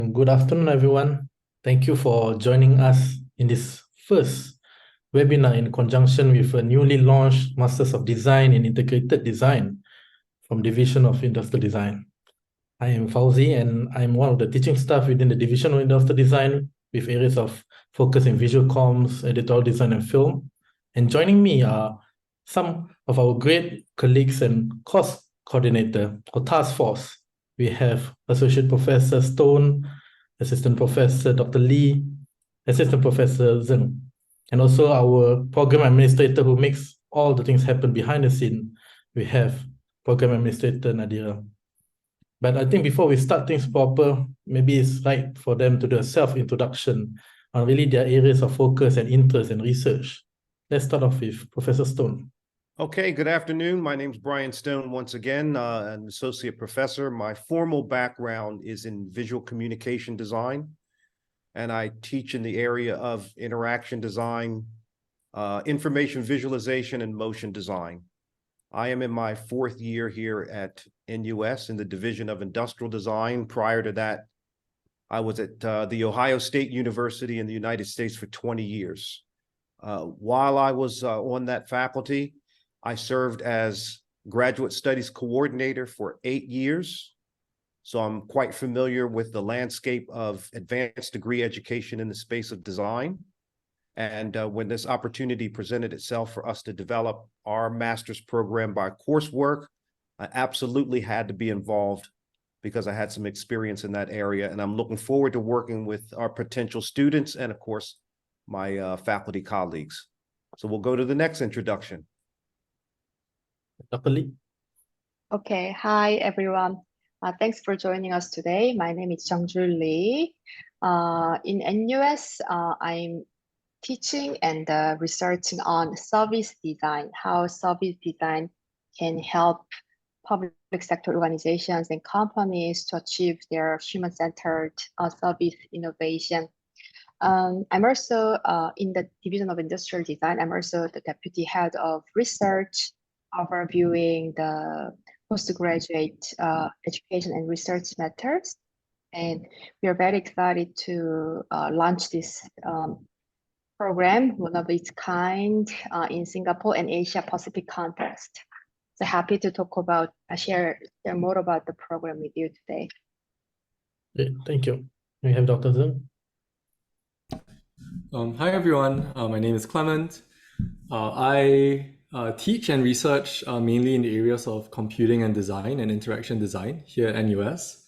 Good afternoon, everyone. Thank you for joining us in this first webinar in conjunction with a newly launched Masters of Design in Integrated Design from Division of Industrial Design. I am Fauzi, and I'm one of the teaching staff within the Division of Industrial Design with areas of focus in visual comms, editorial design, and film. And joining me are some of our great colleagues and course coordinator or task force. We have Associate Professor Stone, Assistant Professor Dr. Lee, Assistant Professor Zeng, and also our program administrator who makes all the things happen behind the scene. We have Program Administrator Nadira. But I think before we start things proper, maybe it's right for them to do a self-introduction on really their areas of focus and interest and research. Let's start off with Professor Stone. Okay, good afternoon. My name is Brian Stone once again, an associate professor. My formal background is in visual communication design, and I teach in the area of interaction design, information visualization, and motion design. I am in my fourth year here at NUS in the Division of Industrial Design. Prior to that, I was at the Ohio State University in the United States for 20 years. While I was on that faculty, I served as graduate studies coordinator for 8 years. So I'm quite familiar with the landscape of advanced degree education in the space of design. And when this opportunity presented itself for us to develop our master's program by coursework, I absolutely had to be involved because I had some experience in that area. And I'm looking forward to working with our potential students and, of course, my faculty colleagues. So we'll go to the next introduction. Dr. Lee. Okay, hi everyone. Thanks for joining us today. My name is Jeongjul Lee. In NUS, I'm teaching and researching on service design, how service design can help public sector organizations and companies to achieve their human-centered service innovation. I'm also in the Division of Industrial Design. I'm also the deputy head of research, overviewing the postgraduate education and research matters. And we are very excited to launch this program, one of its kind in Singapore and Asia Pacific context. So happy to talk about, share more about the program with you today. Great, thank you. We have Dr. Zeng. Hi everyone, my name is Clement. I teach and research mainly in the areas of computing and design and interaction design here at NUS.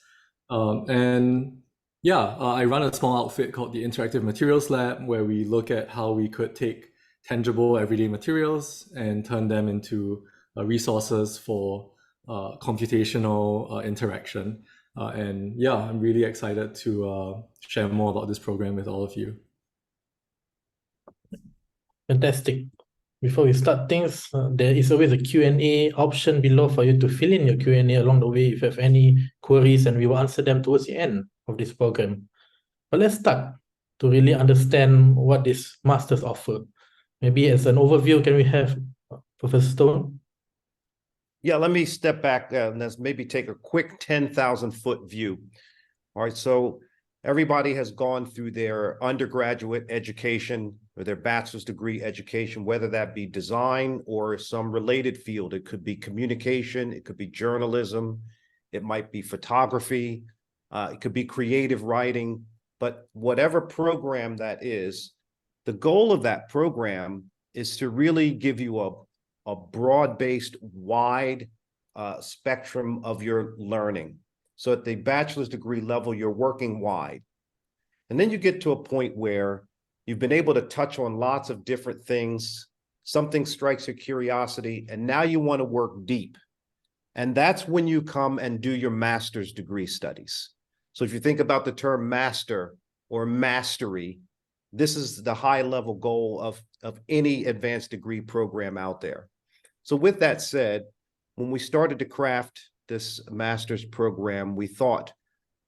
I run a small outfit called the Interactive Materials Lab, where we look at how we could take tangible everyday materials and turn them into resources for computational interaction. I'm really excited to share more about this program with all of you. Fantastic. Before we start things, there is always a Q&A option below for you to fill in your Q&A along the way if you have any queries, and we will answer them towards the end of this program. But let's start to really understand what this masters offer. Maybe as an overview, can we have Professor Stone? Yeah, let me step back and let's maybe take a quick 10,000-foot view. All right, so everybody has gone through their undergraduate education or their bachelor's degree education, whether that be design or some related field. It could be communication, it could be journalism, it might be photography, it could be creative writing, but whatever program that is, the goal of that program is to really give you a broad-based, wide spectrum of your learning. So at the bachelor's degree level, you're working wide. And then you get to a point where you've been able to touch on lots of different things. Something strikes your curiosity, and now you want to work deep. And that's when you come and do your master's degree studies. So if you think about the term master or mastery, this is the high-level goal of any advanced degree program out there. So with that said, when we started to craft this master's program, we thought,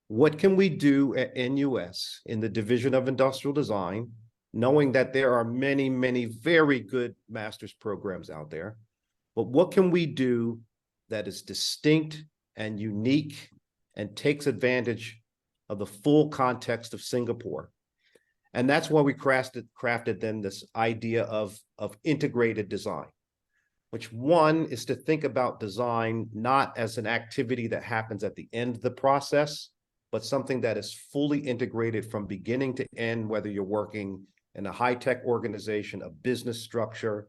what can we do at NUS in the Division of Industrial Design, knowing that there are many, many very good master's programs out there, but what can we do that is distinct and unique and takes advantage of the full context of Singapore. And that's why we crafted then this idea of integrated design, which one is to think about design not as an activity that happens at the end of the process, but something that is fully integrated from beginning to end, whether you're working in a high-tech organization, a business structure,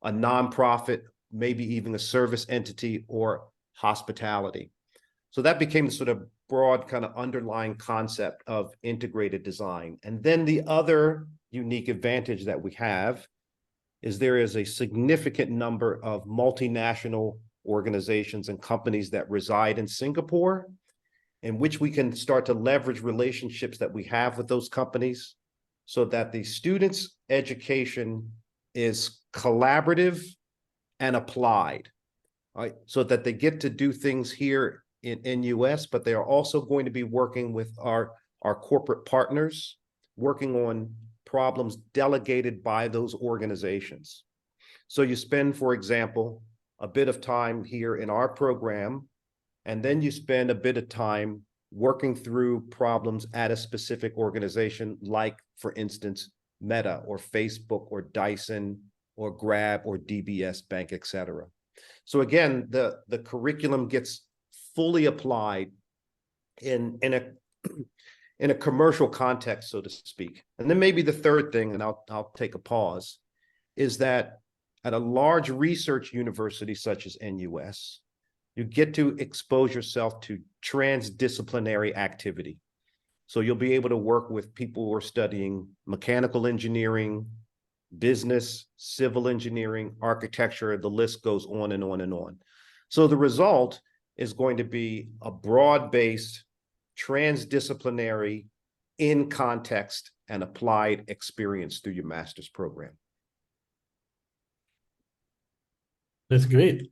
a nonprofit, maybe even a service entity or hospitality. So that became the sort of broad kind of underlying concept of integrated design. And then the other unique advantage that we have is there is a significant number of multinational organizations and companies that reside in Singapore, in which we can start to leverage relationships that we have with those companies so that the students' education is collaborative and applied, right? So that they get to do things here in US, but they are also going to be working with our corporate partners, working on problems delegated by those organizations. So you spend, for example, a bit of time here in our program, and then you spend a bit of time working through problems at a specific organization, like, for instance, Meta or Facebook or Dyson or Grab or DBS Bank, et cetera. So again, the curriculum gets fully applied in a commercial context, so to speak. And then maybe the third thing, and I'll take a pause, is that at a large research university such as NUS, you get to expose yourself to transdisciplinary activity. So you'll be able to work with people who are studying mechanical engineering, business, civil engineering, architecture, the list goes on and on and on. So the result is going to be a broad-based, transdisciplinary, in context and applied experience through your master's program. That's great.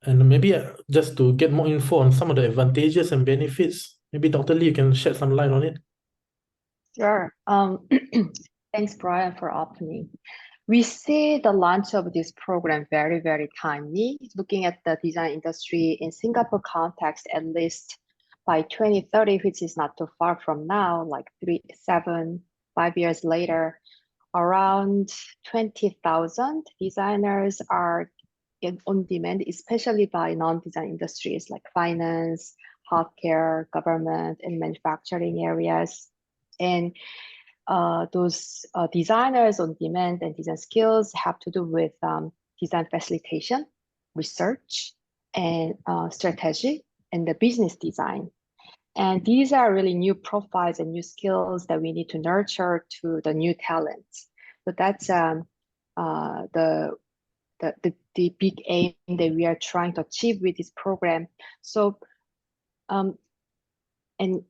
And maybe just to get more info on some of the advantages and benefits, maybe Dr. Lee, you can shed some light on it. Sure. Thanks, Brian, for opening. We see the launch of this program very, very timely. Looking at the design industry in Singapore context, at least by 2030, which is not too far from now, like 5 years later, around 20,000 designers are on demand, especially by non-design industries like finance, healthcare, government, and manufacturing areas. And those designers on demand and design skills have to do with design facilitation, research, and strategy, and the business design. And these are really new profiles and new skills that we need to nurture to the new talents. So that's the big aim that we are trying to achieve with this program. So, and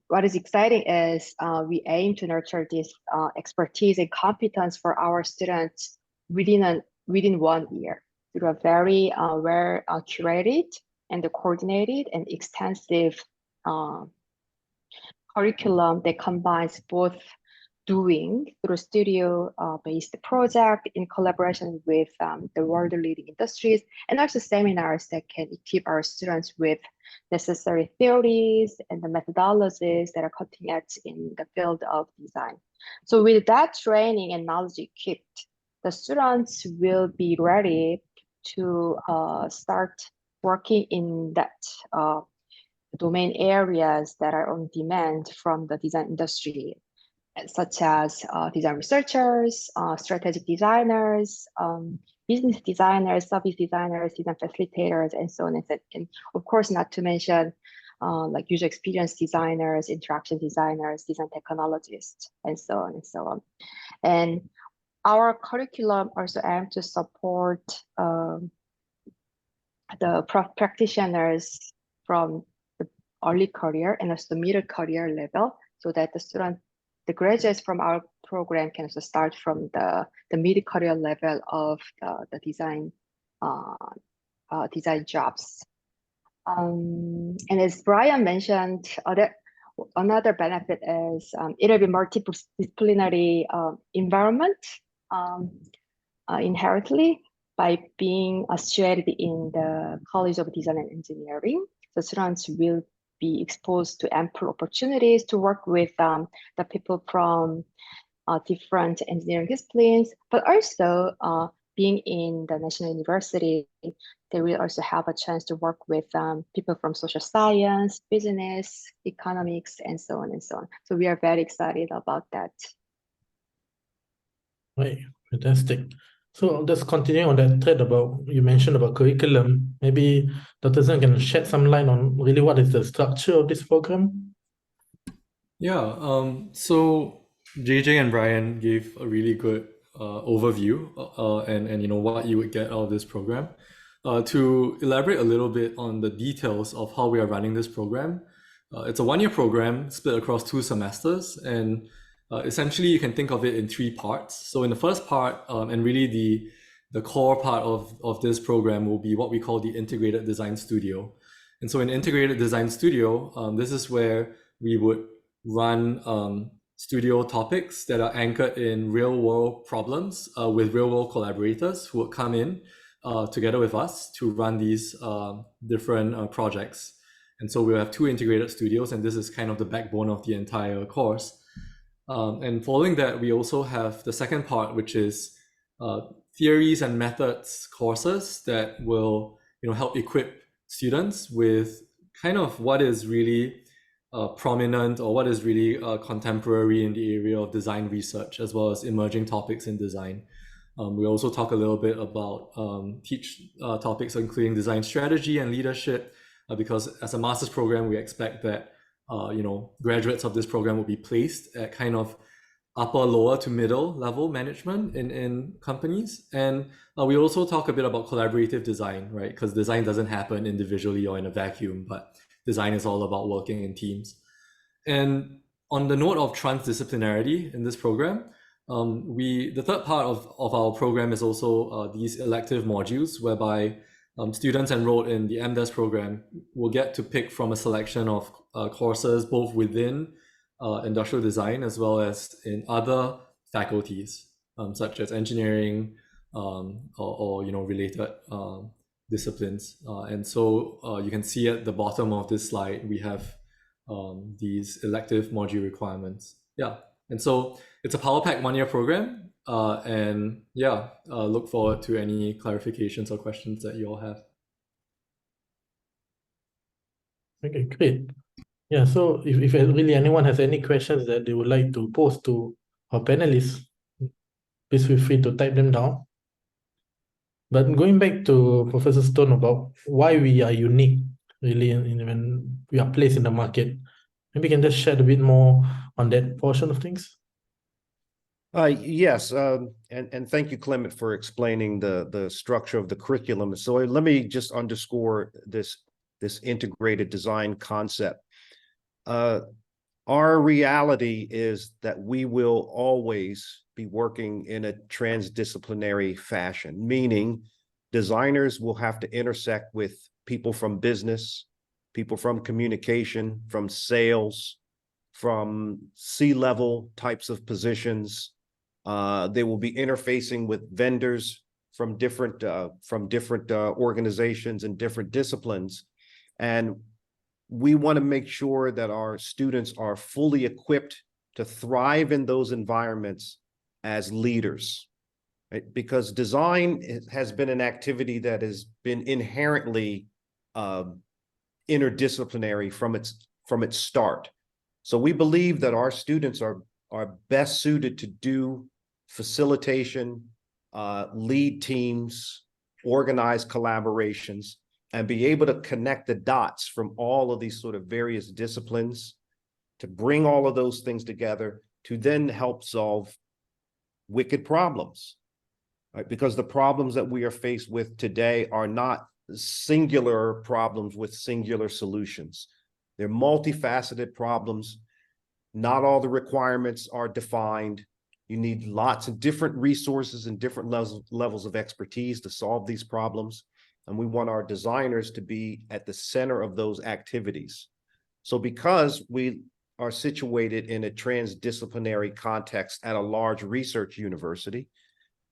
what is exciting is we aim to nurture this expertise and competence for our students within 1 year through a very well curated and coordinated and extensive curriculum that combines both doing through studio-based project in collaboration with the world-leading industries, and also seminars that can equip our students with necessary theories and the methodologies that are cutting edge in the field of design. So with that training and knowledge equipped, the students will be ready to start working in that domain areas that are on demand from the design industry, such as design researchers, strategic designers, business designers, service designers, design facilitators, and so on. And of course, not to mention like user experience designers, interaction designers, design technologists, and so on and so on. And our curriculum also aims to support the practitioners from the early career and also the middle career level, so that the graduates from our program can also start from the mid-career level of the design jobs. And as Brian mentioned, another benefit is it'll be multidisciplinary environment inherently by being situated in the College of Design and Engineering. The students will be exposed to ample opportunities to work with the people from different engineering disciplines, but also being in the National University, they will also have a chance to work with people from social science, business, economics, and so on and so on. So we are very excited about that. Right, fantastic. So just continuing on that thread about, you mentioned about curriculum, maybe Dr. Zhang can shed some light on really what is the structure of this program? Yeah, so JJ and Brian gave a really good overview and you know what you would get out of this program. To elaborate a little bit on the details of how we are running this program, it's a one-year program split across 2 semesters, and essentially you can think of it in 3 parts. So in the first part, and really the core part of this program will be what we call the Integrated Design Studio. And so in Integrated Design Studio, this is where we would run studio topics that are anchored in real-world problems with real-world collaborators who would come in together with us to run these different projects. And so we have 2 integrated studios, and this is kind of the backbone of the entire course. And following that, we also have the second part, which is theories and methods courses that will, you know, help equip students with kind of what is really prominent or what is really contemporary in the area of design research, as well as emerging topics in design. We also talk a little bit about teach topics including design strategy and leadership, because as a master's program, we expect that you know, graduates of this program will be placed at kind of upper, lower to middle level management in companies. And we also talk a bit about collaborative design, right? Because design doesn't happen individually or in a vacuum, but design is all about working in teams. And on the note of transdisciplinarity in this program, the third part of our program is also these elective modules, whereby students enrolled in the MDes program will get to pick from a selection of courses both within industrial design as well as in other faculties, such as engineering or you know, related disciplines. And so you can see at the bottom of this slide, we have these elective module requirements. Yeah, and so it's a power-packed 1-year program. And yeah, look forward to any clarifications or questions that you all have. Okay, great. Yeah, so if really anyone has any questions that they would like to pose to our panelists, please feel free to type them down. But going back to Professor Stone about why we are unique, really, when we are placed in the market, maybe you can just shed a bit more on that portion of things. Yes, and thank you, Clement, for explaining the structure of the curriculum. So let me just underscore this integrated design concept. Our reality is that we will always be working in a transdisciplinary fashion, meaning designers will have to intersect with people from business, people from communication, from sales, from C-level types of positions. They will be interfacing with vendors from different organizations and different disciplines. And we want to make sure that our students are fully equipped to thrive in those environments as leaders, right? Because design has been an activity that has been inherently interdisciplinary from its start. So we believe that our students are best suited to do facilitation, lead teams, organize collaborations, and be able to connect the dots from all of these sort of various disciplines to bring all of those things together to then help solve wicked problems, right? Because the problems that we are faced with today are not singular problems with singular solutions. They're multifaceted problems. Not all the requirements are defined. You need lots of different resources and different levels of expertise to solve these problems. And we want our designers to be at the center of those activities. So because we are situated in a transdisciplinary context at a large research university,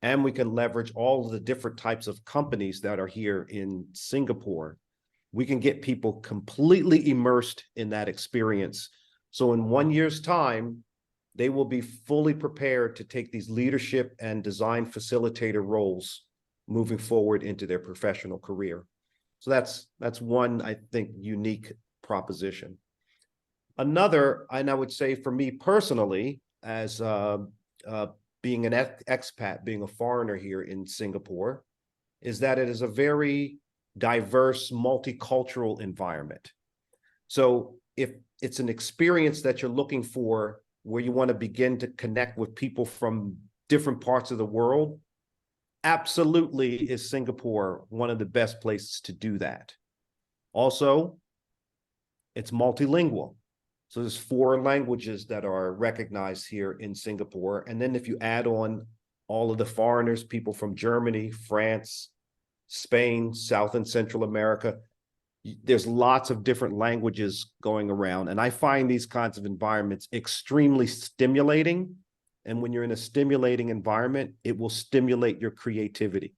and we can leverage all of the different types of companies that are here in Singapore, we can get people completely immersed in that experience. So in 1 year's time, they will be fully prepared to take these leadership and design facilitator roles moving forward into their professional career. So that's one, I think, unique proposition. Another, and I would say for me personally, as being an expat, being a foreigner here in Singapore, is that it is a very diverse, multicultural environment. So if it's an experience that you're looking for where you want to begin to connect with people from different parts of the world, absolutely is Singapore one of the best places to do that. Also, it's multilingual. So there's 4 languages that are recognized here in Singapore. And then if you add on all of the foreigners, people from Germany, France, Spain, South and Central America, there's lots of different languages going around. And I find these kinds of environments extremely stimulating. And when you're in a stimulating environment, it will stimulate your creativity.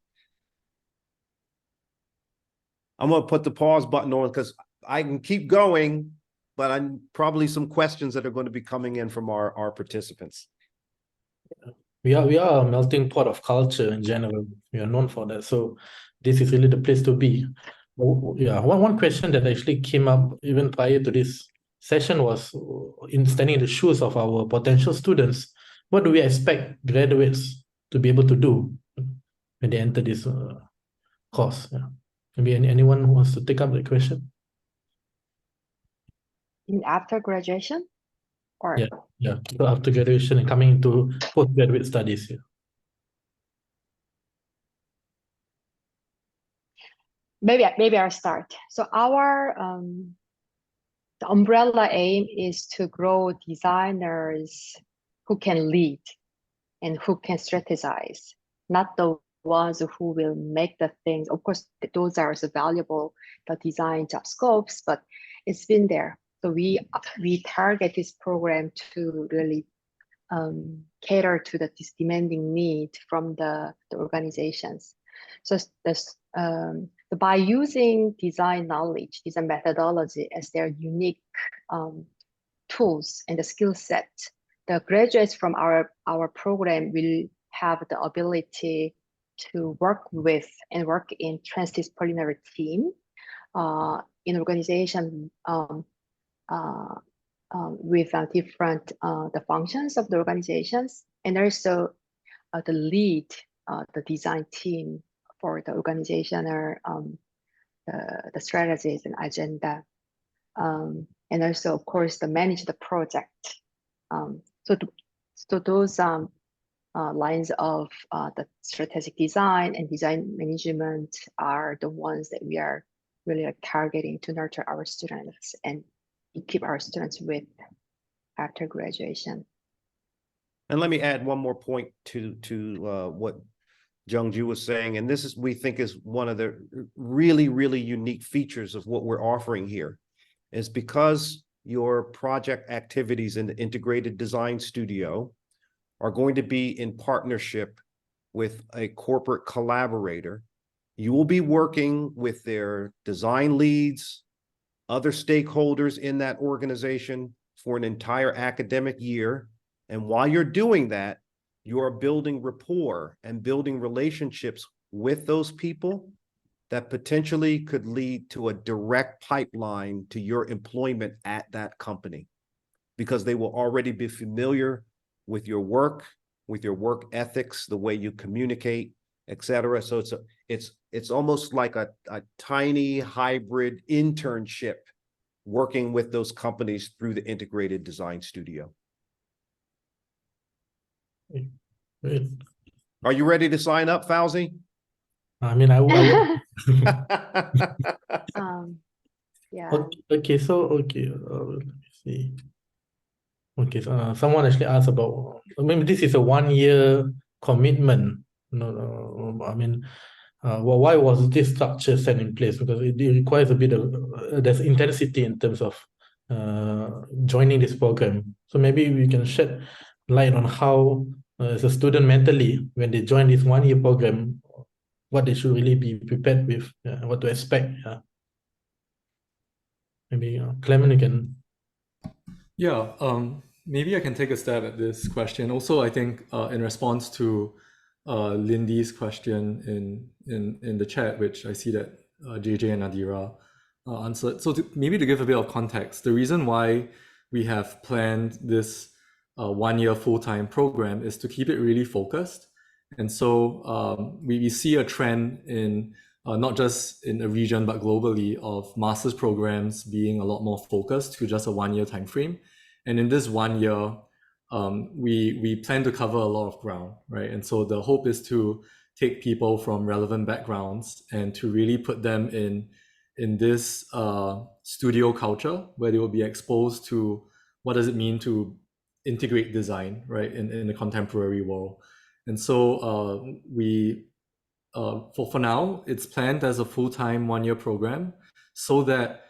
I'm going to put the pause button on because I can keep going, but I'm probably some questions that are going to be coming in from our participants. We are a melting pot of culture in general. We are known for that. So this is really the place to be. Yeah, one question that actually came up even prior to this session was in standing in the shoes of our potential students, what do we expect graduates to be able to do when they enter this course? Yeah. Maybe anyone who wants to take up the question? After graduation? Or Yeah. So after graduation and coming into postgraduate studies here. maybe I'll start. So our the umbrella aim is to grow designers who can lead and who can strategize, not the ones who will make the things. Of course, those are also valuable, the design job scopes, but it's been there. So we target this program to really cater to this demanding need from the organizations. So by using design knowledge, design methodology as their unique tools and the skill set, the graduates from our program will have the ability to work with and work in transdisciplinary team in organization with different the functions of the organizations, and also the lead the design team for the organization or the strategies and agenda, and also of course the manage the project. So those lines of the strategic design and design management are the ones that we are really targeting to nurture our students and keep our students with after graduation. And let me add one more point to what Jungju was saying, and this is, we think, is one of the really, really unique features of what we're offering here, is because your project activities in the integrated design studio are going to be in partnership with a corporate collaborator. You will be working with their design leads, other stakeholders in that organization for an entire academic year. And while you're doing that, you are building rapport and building relationships with those people that potentially could lead to a direct pipeline to your employment at that company, because they will already be familiar with your work ethics, the way you communicate, etc. So it's almost like a tiny hybrid internship working with those companies through the integrated design studio. Great. Are you ready to sign up, Fauzi? I mean, I would. Yeah. Okay, so let me see. Okay, so someone actually asked about, maybe this is a 1-year commitment. No, I mean, well, why was this structure set in place? Because it requires a bit of, there's intensity in terms of joining this program. So maybe we can shed light on how, as a student mentally, when they join this 1-year program, what they should really be prepared with, what to expect. maybe Clement, you can. Yeah, maybe I can take a stab at this question. Also, I think in response to Lindy's question in the chat, which I see that JJ and Nadira answered. So maybe to give a bit of context, the reason why we have planned this 1-year full-time program is to keep it really focused. And so we see a trend in not just in a region, but globally, of master's programs being a lot more focused to just a 1-year time frame. And in this 1 year, we plan to cover a lot of ground, right? And so the hope is to take people from relevant backgrounds and to really put them in this studio culture where they will be exposed to what does it mean to integrate design, right, in the contemporary world. And so for now, it's planned as a full-time 1-year program so that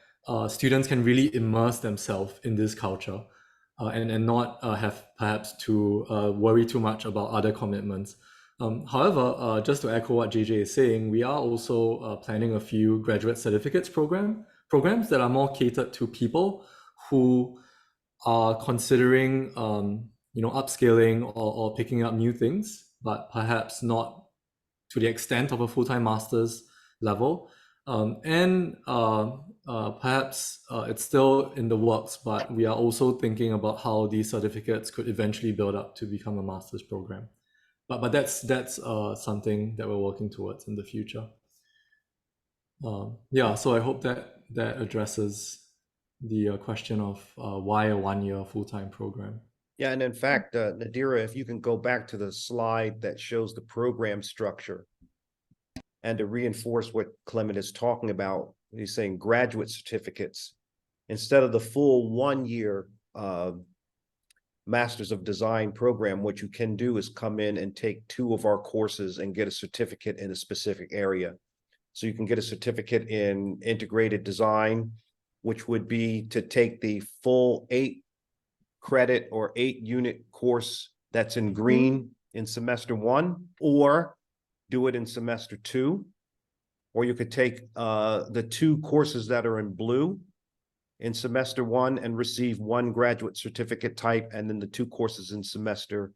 students can really immerse themselves in this culture and not have perhaps to worry too much about other commitments. However, just to echo what JJ is saying, we are also planning a few graduate certificates programs that are more catered to people who are considering upscaling or picking up new things, but perhaps not to the extent of a full-time master's level. Perhaps it's still in the works, but we are also thinking about how these certificates could eventually build up to become a master's program. But that's something that we're working towards in the future. Yeah, so I hope that addresses the question of why a 1-year full-time program. Yeah, and in fact, Nadira, if you can go back to the slide that shows the program structure, and to reinforce what Clement is talking about, he's saying graduate certificates. Instead of the full 1-year Masters of Design program, what you can do is come in and take 2 of our courses and get a certificate in a specific area. So you can get a certificate in integrated design, which would be to take the full 8-credit or 8-unit course that's in green in semester 1, or do it in semester 2, or you could take the 2 courses that are in blue in semester 1 and receive 1 graduate certificate type, and then the 2 courses in semester,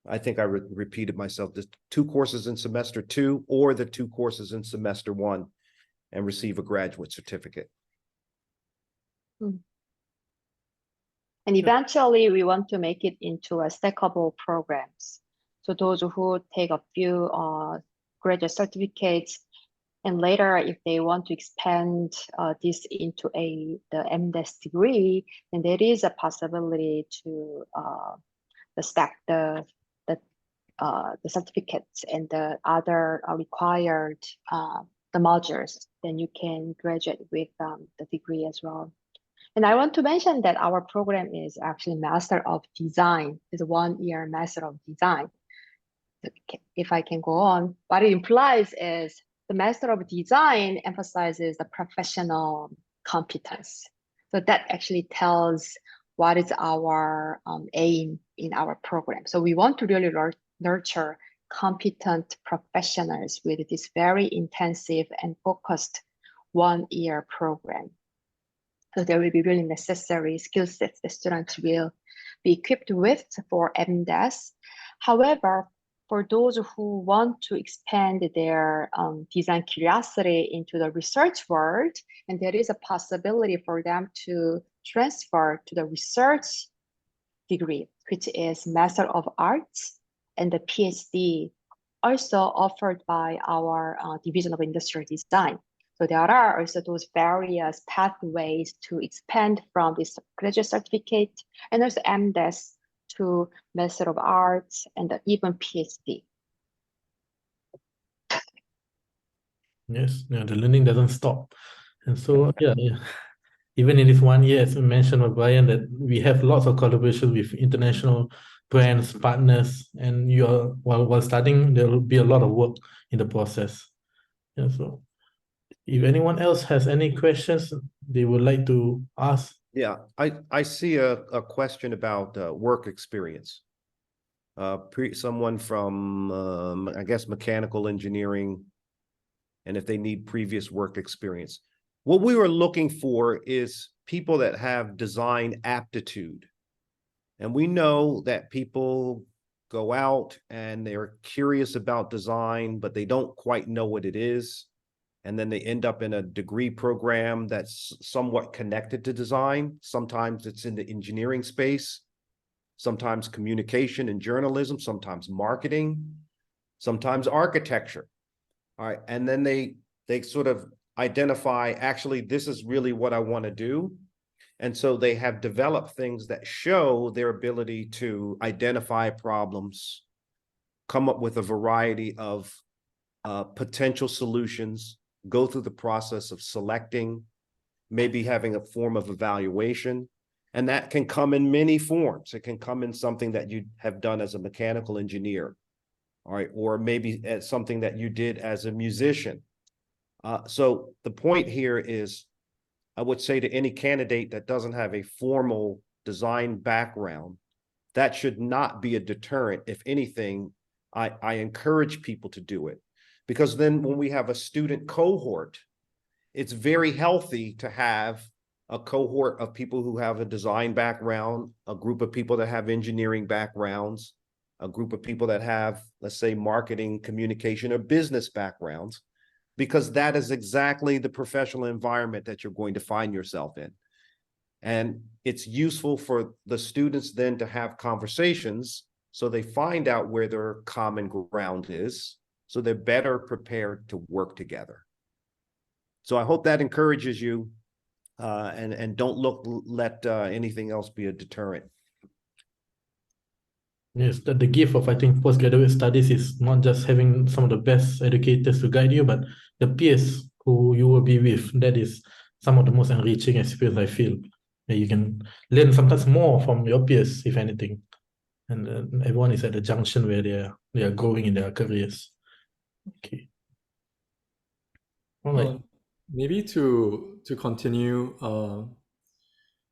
I think I repeated myself, the 2 courses in semester 2 or the 2 courses in semester 1 and receive a graduate certificate. And eventually we want to make it into a stackable programs. So those who take a few graduate certificates, and later if they want to expand this into the MDes degree, then there is a possibility to stack the certificates and the other required the modules. Then you can graduate with the degree as well. And I want to mention that our program is actually Master of Design. It's a 1-year Master of Design. If I can go on, what it implies is the Master of Design emphasizes the professional competence. So that actually tells what is our aim in our program. So we want to really nurture competent professionals with this very intensive and focused 1-year program. So there will be really necessary skill sets the students will be equipped with for MDes. However, for those who want to expand their design curiosity into the research world, and there is a possibility for them to transfer to the research degree, which is Master of Arts, and the PhD also offered by our Division of Industrial Design. So there are also those various pathways to expand from this graduate certificate and also MDes to Master of Arts and even PhD. Yes, yeah, the learning doesn't stop. And so, yeah, even in this 1 year, as we mentioned with Brian, that we have lots of collaboration with international brands, partners, and while studying, there will be a lot of work in the process. Yeah, so if anyone else has any questions they would like to ask. Yeah, I see a question about work experience. Someone from, I guess, mechanical engineering, and if they need previous work experience. What we were looking for is people that have design aptitude. And we know that people go out and they're curious about design, but they don't quite know what it is. And then they end up in a degree program that's somewhat connected to design. Sometimes it's in the engineering space, sometimes communication and journalism, sometimes marketing, sometimes architecture. All right. And then they sort of identify, actually, this is really what I want to do. And so they have developed things that show their ability to identify problems, come up with a variety of potential solutions, go through the process of selecting, maybe having a form of evaluation. And that can come in many forms. It can come in something that you have done as a mechanical engineer, all right, or maybe as something that you did as a musician. So the point here is, I would say to any candidate that doesn't have a formal design background, that should not be a deterrent. If anything, I encourage people to do it, because then when we have a student cohort, it's very healthy to have a cohort of people who have a design background, a group of people that have engineering backgrounds, a group of people that have, let's say, marketing, communication, or business backgrounds, because that is exactly the professional environment that you're going to find yourself in. And it's useful for the students then to have conversations so they find out where their common ground is, so they're better prepared to work together. So I hope that encourages you, and don't let anything else be a deterrent. Yes, that the gift of, I think, postgraduate studies is not just having some of the best educators to guide you, but the peers who you will be with. That is some of the most enriching experience, I feel. That you can learn sometimes more from your peers, if anything. And everyone is at the junction where they are growing in their careers. Okay. All right. Maybe to continue,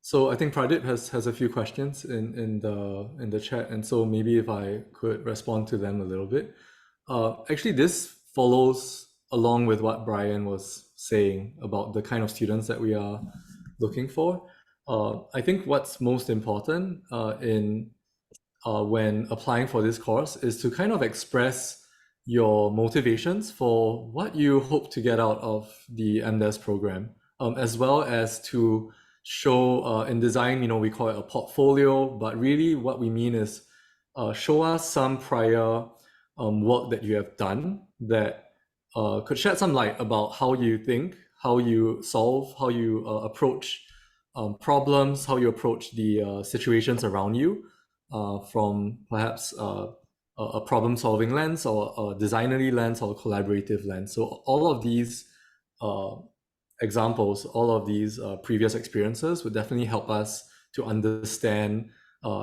so I think Pradip has a few questions in the chat, and so maybe if I could respond to them a little bit. Actually, this follows along with what Brian was saying about the kind of students that we are looking for. I think what's most important when applying for this course is to kind of express your motivations for what you hope to get out of the MDes program, as well as to show in design, we call it a portfolio, but really what we mean is show us some prior work that you have done that could shed some light about how you think, how you solve, how you approach problems, how you approach the situations around you, from perhaps a problem-solving lens, or a designery lens, or a collaborative lens. So all of these examples, all of these previous experiences would definitely help us to understand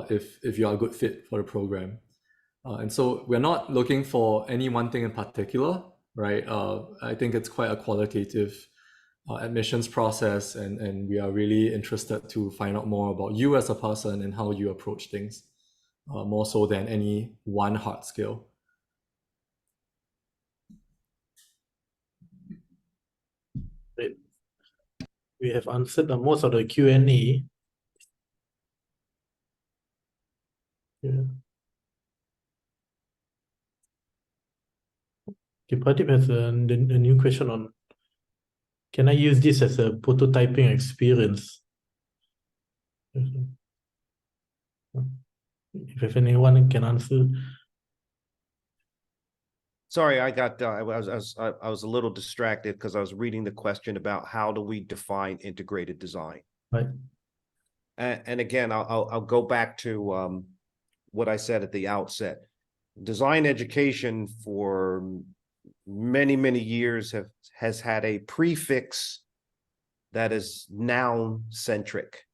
if you are a good fit for the program. And so we're not looking for any one thing in particular, right? I think it's quite a qualitative admissions process, and we are really interested to find out more about you as a person and how you approach things, more so than any one hard skill. Great. We have answered most of the Q&A. Yeah. Okay, Pradip has a new question on, can I use this as a prototyping experience? If anyone can answer. Sorry, I was a little distracted because I was reading the question about how do we define integrated design. Right. And again, I'll go back to what I said at the outset. Design education for many years has had a prefix that is noun centric.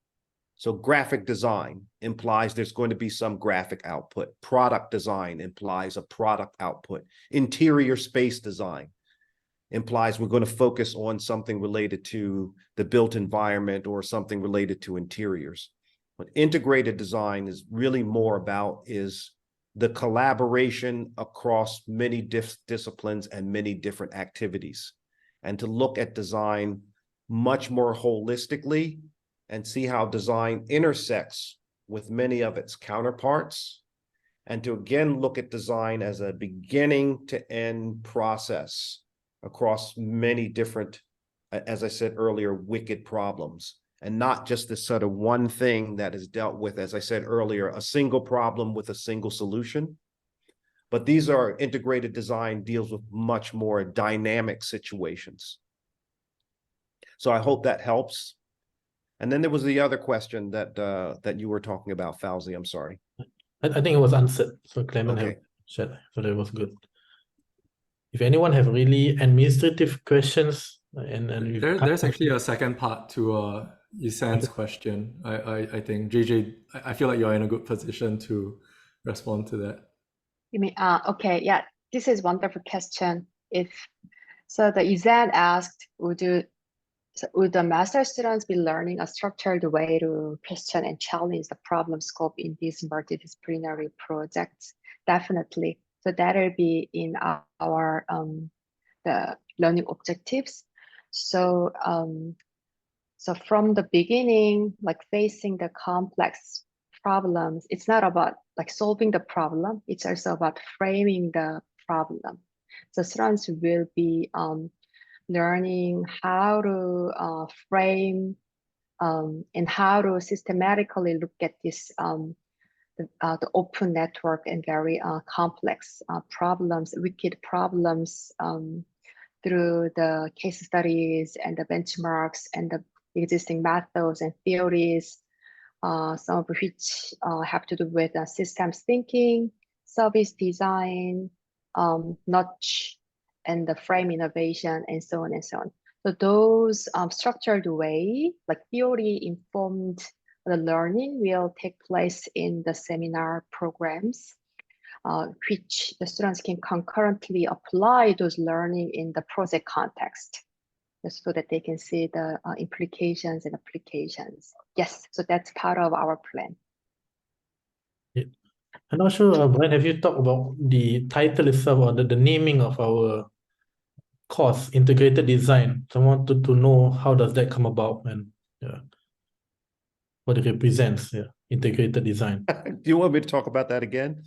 So graphic design implies there's going to be some graphic output. Product design implies a product output. Interior space design implies we're going to focus on something related to the built environment or something related to interiors. What integrated design is really more about is the collaboration across many disciplines and many different activities, and to look at design much more holistically and see how design intersects with many of its counterparts, and to again look at design as a beginning to end process across many different, as I said earlier, wicked problems, and not just this sort of one thing that is dealt with, as I said earlier, a single problem with a single solution. But these are integrated design deals with much more dynamic situations. So I hope that helps. And then there was the other question that that you were talking about, Fauzi. I'm sorry. I think it was answered. So Clement have Okay. shared, so that was good. If anyone have really administrative questions, and we There's actually a second part to Yisan's question. I think JJ, I feel like you're in a good position to respond to that. You mean, okay, yeah, this is wonderful question. So the Izan asked, would the master students be learning a structured way to question and challenge the problem scope in these multidisciplinary projects? Definitely. So that will be in our the learning objectives. So so from the beginning, like facing the complex problems, it's not about like solving the problem, it's also about framing the problem. So students will be learning how to frame and how to systematically look at this the open network and very complex problems, wicked problems through the case studies and the benchmarks and the existing methods and theories, some of which have to do with systems thinking, service design, notch, and the frame innovation, and so on and so on. So those structured way, like theory informed the learning, will take place in the seminar programs, which the students can concurrently apply those learning in the project context, so that they can see the implications and applications. Yes, so that's part of our plan. I'm not sure, Brian, have you talked about the title itself or the naming of our course, integrated design? So I wanted to know how does that come about and what it represents, integrated design. Do you want me to talk about that again?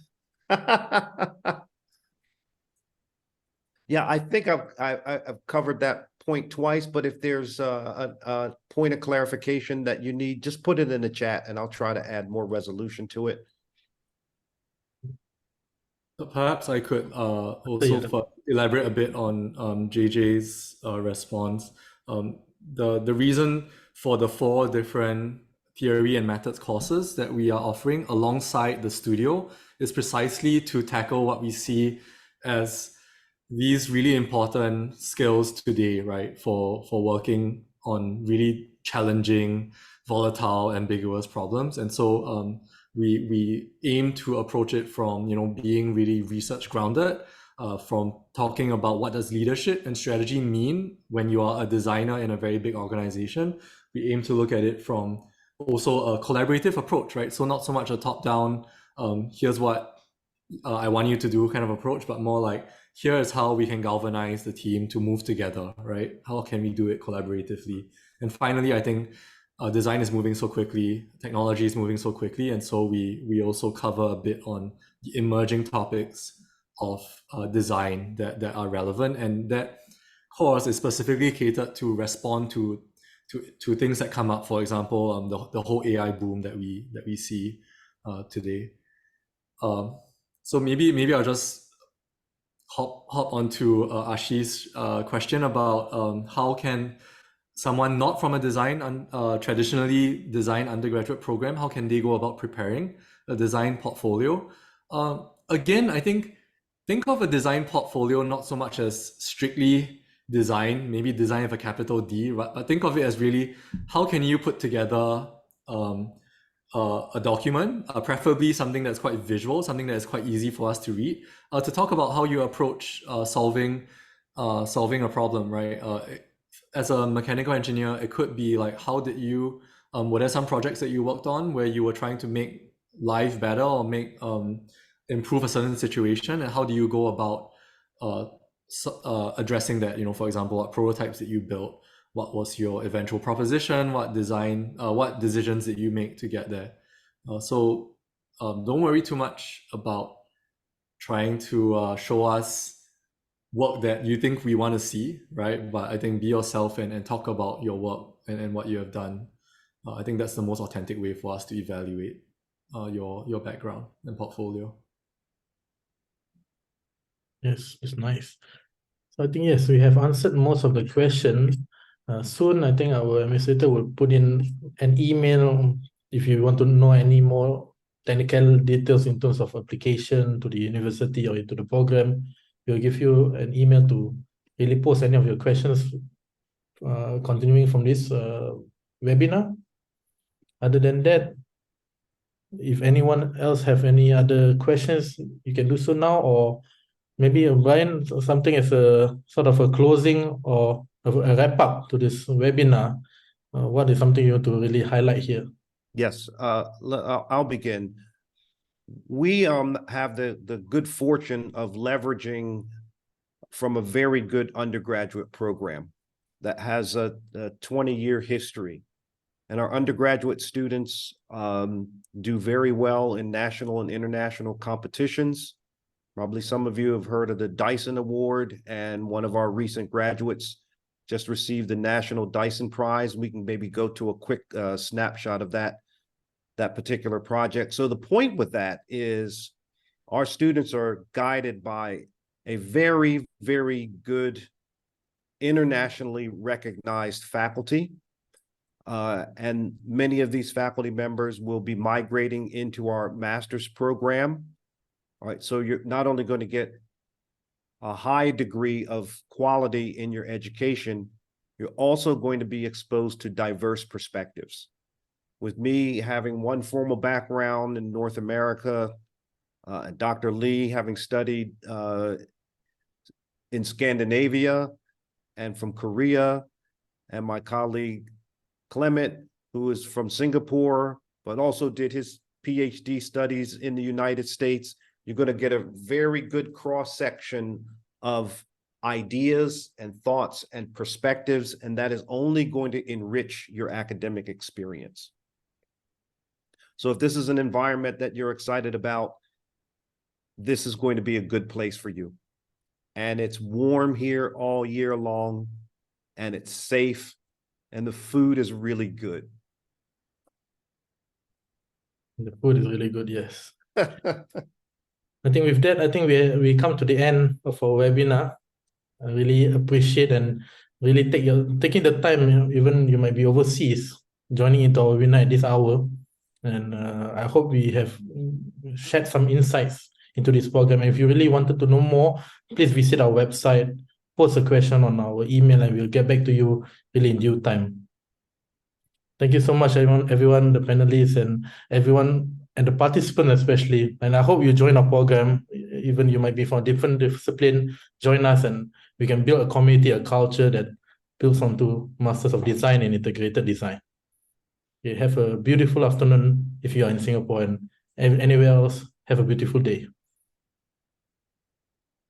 Yeah, I think I've covered that point twice, but if there's a point of clarification that you need, just put it in the chat and I'll try to add more resolution to it. Perhaps I could also elaborate a bit on JJ's response. The reason for the 4 different theory and methods courses that we are offering alongside the studio is precisely to tackle what we see as these really important skills today, right? For working on really challenging, volatile, ambiguous problems. And so we aim to approach it from, being really research grounded, from talking about what does leadership and strategy mean when you are a designer in a very big organization. We aim to look at it from also a collaborative approach, right? So not so much a top-down, here's what I want you to do kind of approach, but more like, here is how we can galvanize the team to move together, right? How can we do it collaboratively? And finally, I think design is moving so quickly, technology is moving so quickly, and so we also cover a bit on the emerging topics of design that are relevant, and that course is specifically catered to respond to things that come up. For example, the whole AI boom that we see today. So maybe I'll just hop onto Ashi's question about how can someone not from a traditionally design undergraduate program, how can they go about preparing a design portfolio? Again, I think of a design portfolio not so much as strictly design, maybe design with a capital D, but think of it as really, how can you put together a document, preferably something that's quite visual, something that is quite easy for us to read, to talk about how you approach solving a problem, right? As a mechanical engineer, it could be like, how did you, were there some projects that you worked on where you were trying to make life better or make improve a certain situation, and how do you go about addressing that? For example, what prototypes that you built, what was your eventual proposition, what decisions did you make to get there. So don't worry too much about trying to show us work that you think we want to see, right? But I think be yourself and talk about your work and what you have done. I think that's the most authentic way for us to evaluate your background and portfolio. Yes, it's nice. So I think, yes, we have answered most of the questions. Soon, I think our administrator will put in an email if you want to know any more technical details in terms of application to the university or into the program. We'll give you an email to really post any of your questions continuing from this webinar. Other than that, if anyone else have any other questions, you can do so now, or maybe Brian, something as a sort of a closing or a wrap up to this webinar. What is something you want to really highlight here? Yes, I'll begin. We have the good fortune of leveraging from a very good undergraduate program that has a 20-year history. And our undergraduate students do very well in national and international competitions. Probably some of you have heard of the Dyson Award, and one of our recent graduates just received the National Dyson Prize. We can maybe go to a quick snapshot of that particular project. So the point with that is our students are guided by a very, very good internationally recognized faculty. And many of these faculty members will be migrating into our master's program. All right, so you're not only going to get a high degree of quality in your education, you're also going to be exposed to diverse perspectives. With me having one formal background in North America, and Dr. Lee having studied in Scandinavia and from Korea, and my colleague Clement, who is from Singapore, but also did his PhD studies in the United States, you're going to get a very good cross-section of ideas and thoughts and perspectives, and that is only going to enrich your academic experience. So if this is an environment that you're excited about, this is going to be a good place for you. And it's warm here all year long, and it's safe, and the food is really good. The food is really good, yes. I think with that, I think we come to the end of our webinar. I really appreciate and really taking the time, even you might be overseas, joining into our webinar at this hour. And I hope we have shared some insights into this program. And if you really wanted to know more, please visit our website, post a question on our email, and we'll get back to you really in due time. Thank you so much, everyone, the panelists and everyone, and the participants especially. And I hope you join our program, even you might be from a different discipline, join us and we can build a community, a culture that builds onto Masters of Design and Integrated Design. You have a beautiful afternoon if you are in Singapore, and anywhere else, have a beautiful day.